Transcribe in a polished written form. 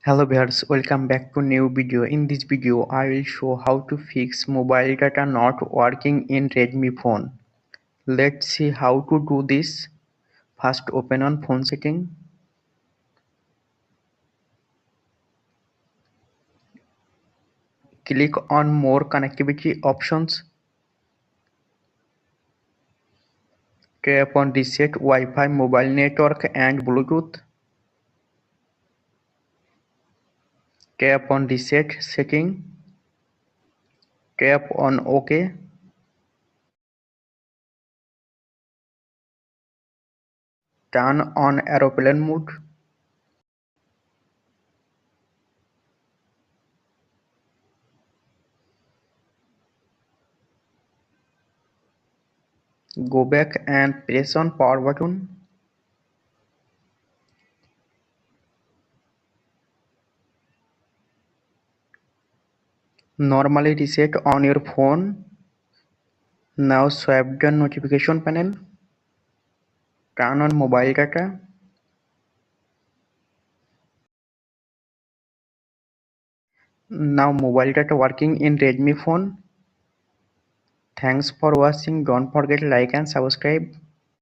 Hello viewers, welcome back to new video. In this video, I will show how to fix mobile data not working in Redmi phone. Let's see how to do this. First, open on phone setting. Click on more connectivity options. Tap on reset Wi-Fi, mobile network and Bluetooth. Tap on reset setting. Tap on OK. Turn on aeroplane mode. Go back and press on power button. Normally reset on your phone. Now swipe the notification panel. Turn on mobile data. Now mobile data working in Redmi phone. Thanks for watching. Don't forget like and subscribe.